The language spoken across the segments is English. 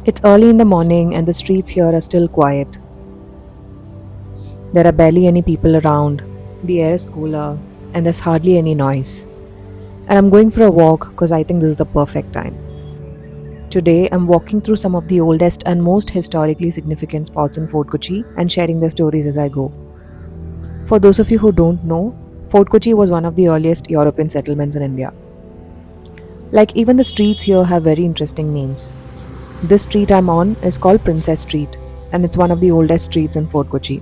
It's early in the morning and the streets here are still quiet. There are barely any people around. The air is cooler and there's hardly any noise. And I'm going for a walk because I think this is the perfect time. Today, I'm walking through some of the oldest and most historically significant spots in Fort Kochi and sharing their stories as I go. For those of you who don't know, Fort Kochi was one of the earliest European settlements in India. Like, even the streets here have very interesting names. This street I'm on is called Princess Street, and it's one of the oldest streets in Fort Kochi.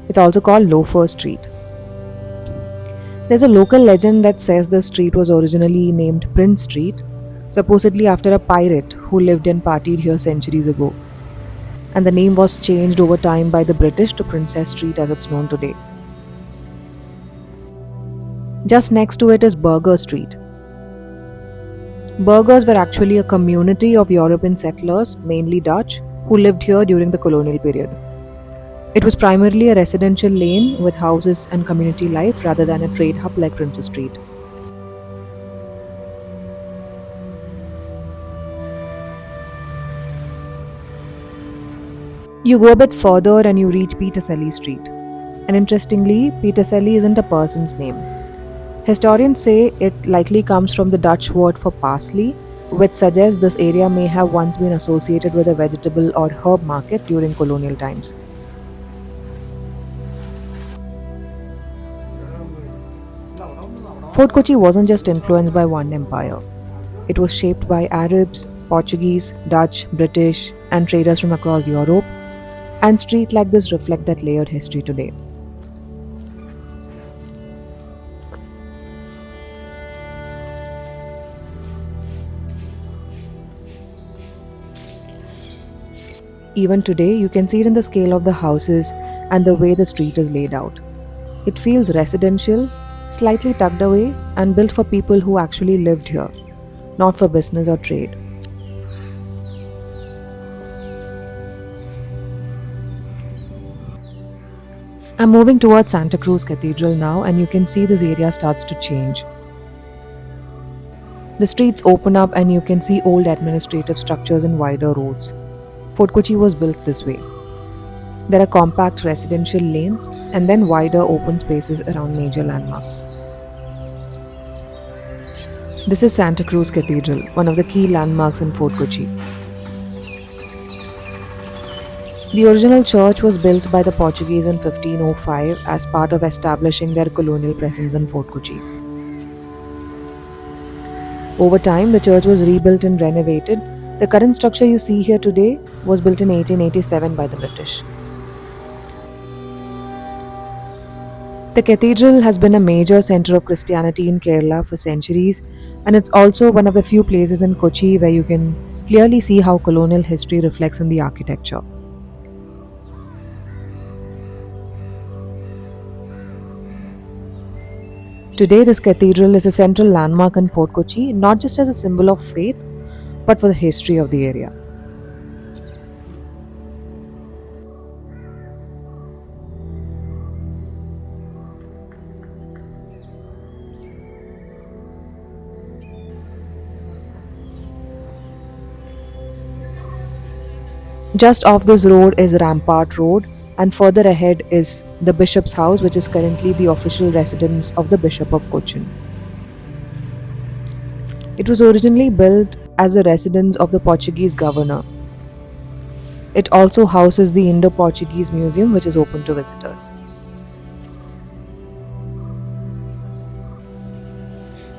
It's also called Loafer Street. There's a local legend that says the street was originally named Prince Street, supposedly after a pirate who lived and partied here centuries ago. And the name was changed over time by the British to Princess Street as it's known today. Just next to it is Burgher Street. Burghers were actually a community of European settlers, mainly Dutch, who lived here during the colonial period. It was primarily a residential lane with houses and community life rather than a trade hub like Princess Street. You go a bit further and you reach Peterselly Street. And interestingly, Peterselly isn't a person's name. Historians say it likely comes from the Dutch word for parsley, which suggests this area may have once been associated with a vegetable or herb market during colonial times. Fort Kochi wasn't just influenced by one empire. It was shaped by Arabs, Portuguese, Dutch, British, and traders from across Europe, and streets like this reflect that layered history today. Even today, you can see it in the scale of the houses and the way the street is laid out. It feels residential, slightly tucked away, and built for people who actually lived here, not for business or trade. I'm moving towards Santa Cruz Cathedral now, and you can see this area starts to change. The streets open up, and you can see old administrative structures and wider roads. Fort Kochi was built this way. There are compact residential lanes and then wider open spaces around major landmarks. This is Santa Cruz Cathedral, one of the key landmarks in Fort Kochi. The original church was built by the Portuguese in 1505 as part of establishing their colonial presence in Fort Kochi. Over time, the church was rebuilt and renovated. The current structure you see here today was built in 1887 by the British. The cathedral has been a major center of Christianity in Kerala for centuries, and it's also one of the few places in Kochi where you can clearly see how colonial history reflects in the architecture. Today, this cathedral is a central landmark in Fort Kochi, not just as a symbol of faith, but for the history of the area. Just off this road is Rampart Road, and further ahead is the Bishop's House, which is currently the official residence of the Bishop of Cochin. It was originally built as a residence of the Portuguese governor. It also houses the Indo-Portuguese Museum, which is open to visitors.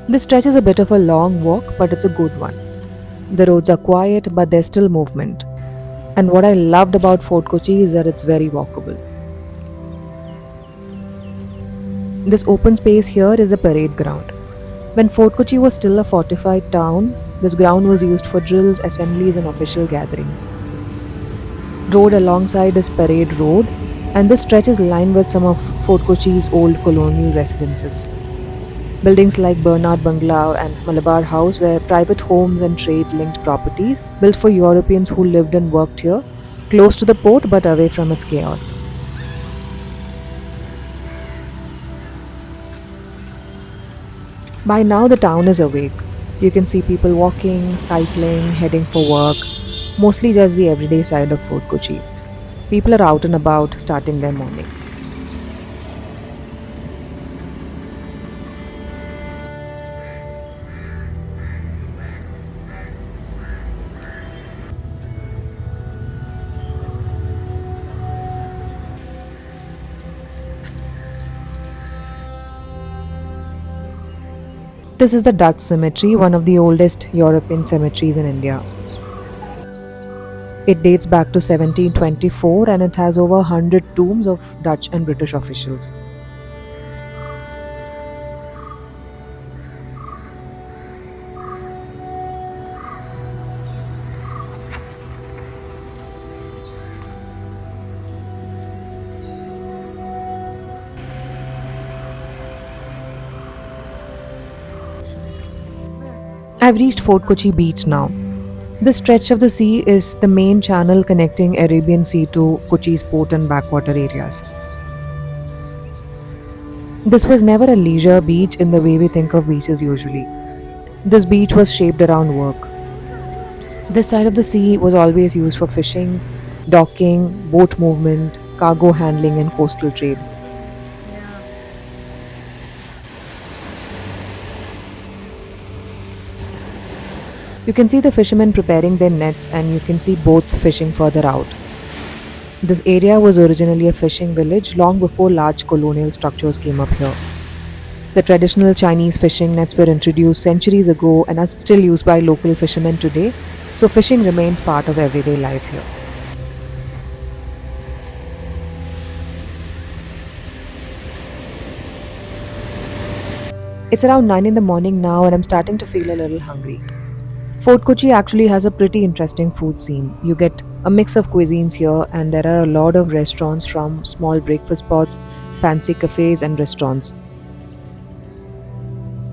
This stretch is a bit of a long walk, but it's a good one. The roads are quiet, but there's still movement. And what I loved about Fort Kochi is that it's very walkable. This open space here is a parade ground. When Fort Kochi was still a fortified town, this ground was used for drills, assemblies, and official gatherings. Road alongside is Parade Road, and this stretch is lined with some of Fort Kochi's old colonial residences. Buildings like Bernard Bungalow and Malabar House were private homes and trade-linked properties built for Europeans who lived and worked here, close to the port but away from its chaos. By now the town is awake. You can see people walking, cycling, heading for work. mostly just the everyday side of Fort Kochi. People are out and about starting their morning. This is the Dutch cemetery, one of the oldest European cemeteries in India. It dates back to 1724 and it has over 100 tombs of Dutch and British officials. I've reached Fort Kochi Beach now. This stretch of the sea is the main channel connecting Arabian Sea to Kochi's port and backwater areas. This was never a leisure beach in the way we think of beaches usually. This beach was shaped around work. This side of the sea was always used for fishing, docking, boat movement, cargo handling, and coastal trade. You can see the fishermen preparing their nets, and you can see boats fishing further out. This area was originally a fishing village long before large colonial structures came up here. The traditional Chinese fishing nets were introduced centuries ago and are still used by local fishermen today, so fishing remains part of everyday life here. It's around 9 in the morning now, and I'm starting to feel a little hungry. Fort Kochi actually has a pretty interesting food scene. You get a mix of cuisines here, and there are a lot of restaurants from small breakfast spots, fancy cafes, and restaurants.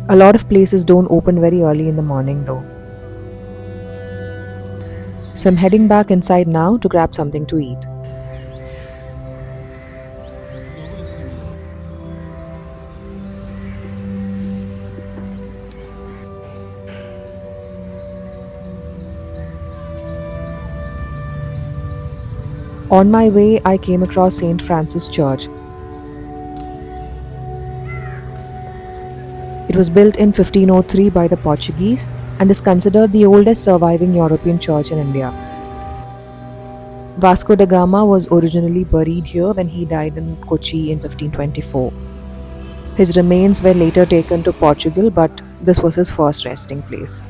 A lot of places don't open very early in the morning though. So I'm heading back inside now to grab something to eat. On my way, I came across St. Francis Church. It was built in 1503 by the Portuguese and is considered the oldest surviving European church in India. Vasco da Gama was originally buried here when he died in Kochi in 1524. His remains were later taken to Portugal, but this was his first resting place.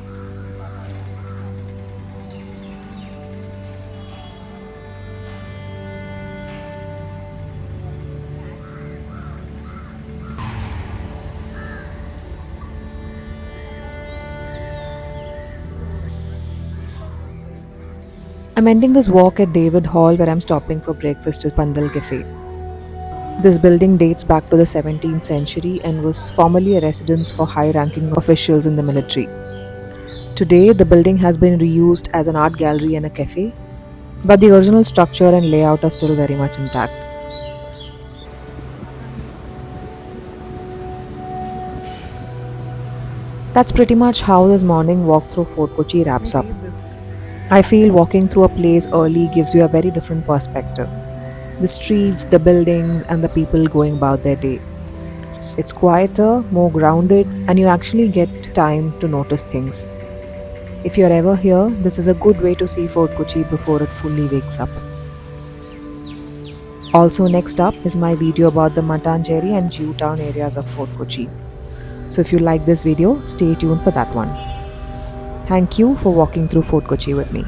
I'm ending this walk at David Hall where I'm stopping for breakfast at Pandal Cafe. This building dates back to the 17th century and was formerly a residence for high-ranking officials in the military. Today, the building has been reused as an art gallery and a cafe, but the original structure and layout are still very much intact. That's pretty much how this morning walk through Fort Kochi wraps up. I feel walking through a place early gives you a very different perspective. The streets, the buildings, and the people going about their day. It's quieter, more grounded, and you actually get time to notice things. If you're ever here, this is a good way to see Fort Kochi before it fully wakes up. Also, next up is my video about the Matanjeri and Jewtown areas of Fort Kochi. So if you like this video, stay tuned for that one. Thank you for walking through Fort Kochi with me.